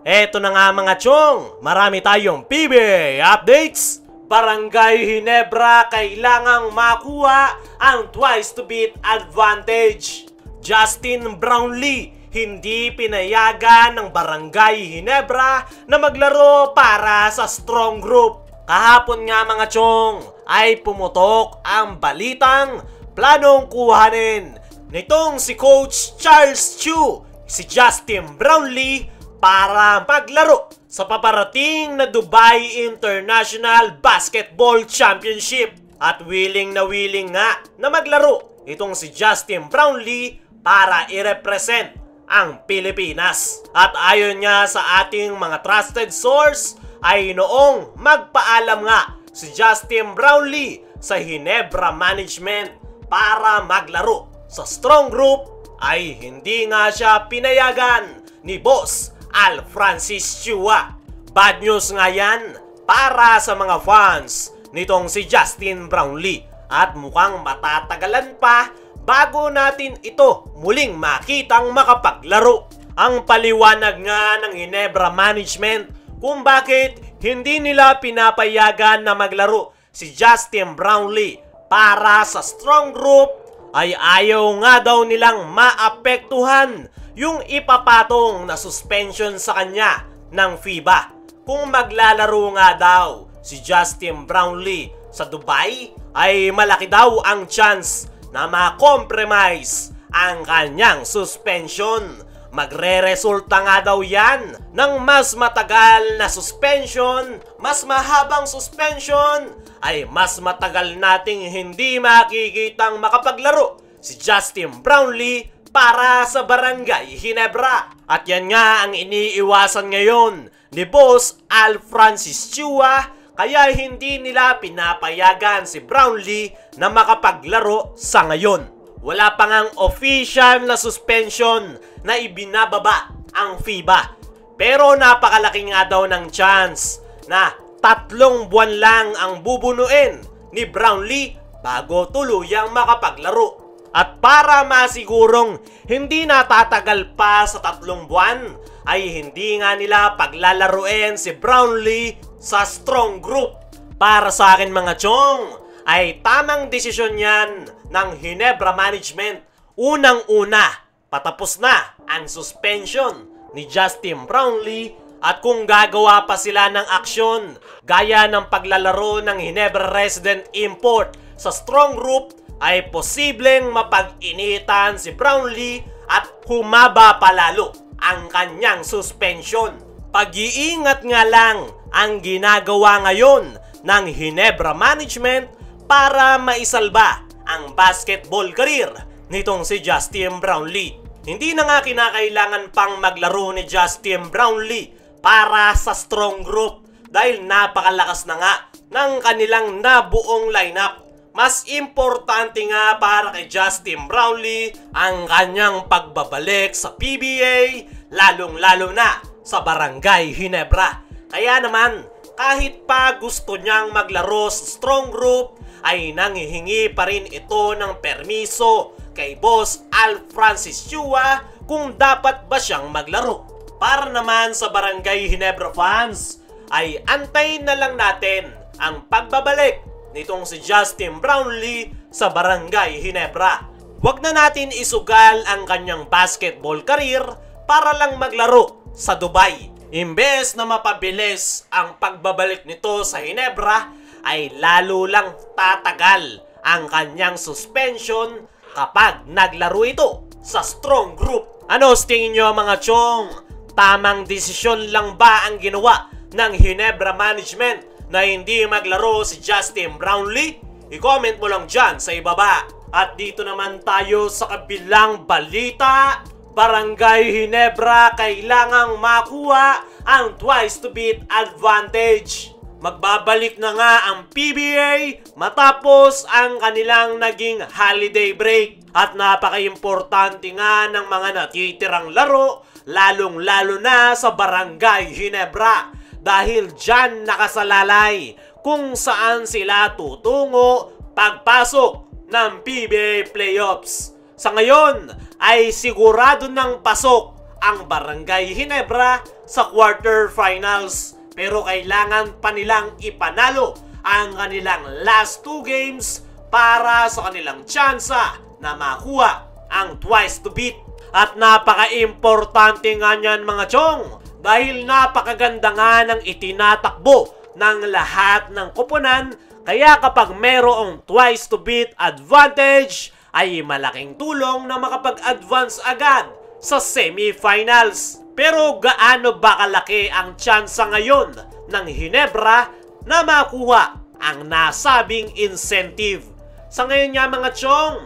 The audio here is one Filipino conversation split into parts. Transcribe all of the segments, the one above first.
Eto na nga mga chong, marami tayong PBA updates. Barangay Ginebra kailangang makuha ang twice to beat advantage. Justin Brownlee hindi pinayagan ng Barangay Ginebra na maglaro para sa strong group. Kahapon nga mga chong ay pumutok ang balitang planong kuhanin nitong si Coach Charles Chu si Justin Brownlee para maglaro sa paparating na Dubai International Basketball Championship. At willing nga na maglaro itong si Justin Brownlee para i-represent ang Pilipinas. At ayon nga sa ating mga trusted source ay noong magpaalam nga si Justin Brownlee sa Ginebra Management para maglaro sa strong group ay hindi nga siya pinayagan ni Boss Al Francis Chua. Bad news nga yan para sa mga fans nitong si Justin Brownlee at mukhang matatagalan pa bago natin ito muling makitang makapaglaro. Ang paliwanag nga ng Ginebra Management kung bakit hindi nila pinapayagan na maglaro si Justin Brownlee para sa strong group ay ayaw nga daw nilang maapektuhan yung ipapatong na suspension sa kanya ng FIBA. Kung maglalaro nga daw si Justin Brownlee sa Dubai ay malaki daw ang chance na ma-compromise ang kanyang suspension. Magre-resulta nga daw yan ng mas matagal na suspension, mas mahabang suspension, ay mas matagal nating hindi makikitang makapaglaro si Justin Brownlee para sa Barangay Ginebra. At yan nga ang iniiwasan ngayon ni Boss Al Francis Chua, kaya hindi nila pinapayagan si Brownlee na makapaglaro sa ngayon. Wala pa ngang official na suspension na ibinababa ang FIBA. Pero napakalaki nga daw ng chance na 3 buwan lang ang bubunuin ni Brownlee bago tuluyang makapaglaro. At para masigurong hindi natatagal pa sa 3 buwan, ay hindi nga nila paglalaruin si Brownlee sa strong group. Para sa akin mga chong, ay tamang desisyon yan ng Ginebra Management. Unang-una, patapos na ang suspension ni Justin Brownlee at kung gagawa pa sila ng aksyon gaya ng paglalaro ng Ginebra Resident Import sa strong group, ay posibleng mapag-initan si Brownlee at humaba palalo ang kanyang suspension. Pag-iingat nga lang ang ginagawa ngayon ng Ginebra Management para maisalba ang basketball career nitong si Justin Brownlee. Hindi na nga kinakailangan pang maglaro ni Justin Brownlee para sa strong group dahil napakalakas na nga ng kanilang nabuong lineup. Mas importante nga para kay Justin Brownlee ang kanyang pagbabalik sa PBA, lalong-lalo na sa Barangay Ginebra. Kaya naman, kahit pa gusto niyang maglaro sa strong group, ay nanghihingi pa rin ito ng permiso kay Boss Al Francis Chua kung dapat ba siyang maglaro. Para naman sa Barangay Ginebra fans, ay antayin na lang natin ang pagbabalik nitong si Justin Brownlee sa Barangay Ginebra. Huwag na natin isugal ang kanyang basketball career para lang maglaro sa Dubai. Imbes na mapabilis ang pagbabalik nito sa Ginebra, ay lalo lang tatagal ang kanyang suspension kapag naglaro ito sa strong group. Ano sa tingin nyo mga chong? Tamang desisyon lang ba ang ginawa ng Ginebra Management na hindi maglaro si Justin Brownlee? I-comment mo lang dyan sa ibaba. At dito naman tayo sa kabilang balita. Barangay Ginebra kailangang makuha ang twice to beat advantage. Magbabalik na nga ang PBA matapos ang kanilang naging holiday break. At napaka-importante nga ng mga natitirang laro, lalong-lalo na sa Barangay Ginebra. Dahil dyan nakasalalay kung saan sila tutungo pagpasok ng PBA Playoffs. Sa ngayon ay sigurado ng pasok ang Barangay Ginebra sa quarterfinals. Pero kailangan pa nilang ipanalo ang kanilang last 2 games para sa kanilang tsansa na makuha ang twice to beat. At napaka-importante nga niyan mga chong dahil napakaganda nga ng itinatakbo ng lahat ng koponan. Kaya kapag merong twice to beat advantage ay malaking tulong na makapag-advance agad sa semifinals. Pero gaano ba kalaki ang tsansa ngayon ng Ginebra na makuha ang nasabing incentive? Sa ngayon nga mga chong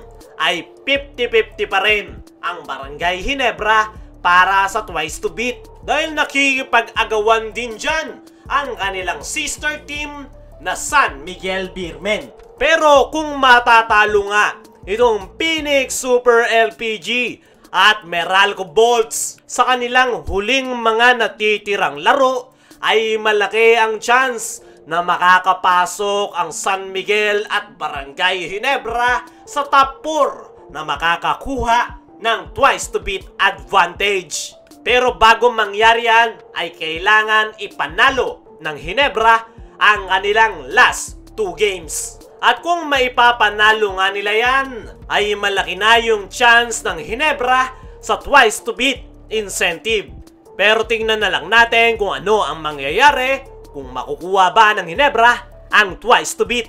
ay 50-50 pa rin ang Barangay Ginebra para sa twice to beat. Dahil nakikipag-agawan din dyan ang kanilang sister team na San Miguel Beermen. Pero kung matatalo nga itong Phoenix Super LPG at Meralco Bolts sa kanilang huling mga natitirang laro, ay malaki ang chance na makakapasok ang San Miguel at Barangay Ginebra sa top 4 na makakakuha ng twice to beat advantage. Pero bago mangyari yan ay kailangan ipanalo ng Ginebra ang kanilang last 2 games. At kung maipapanalo nga nila yan, ay malaki na yung chance ng Ginebra sa twice to beat incentive. Pero tingnan na lang natin kung ano ang mangyayari kung makukuha ba ng Ginebra ang twice to beat.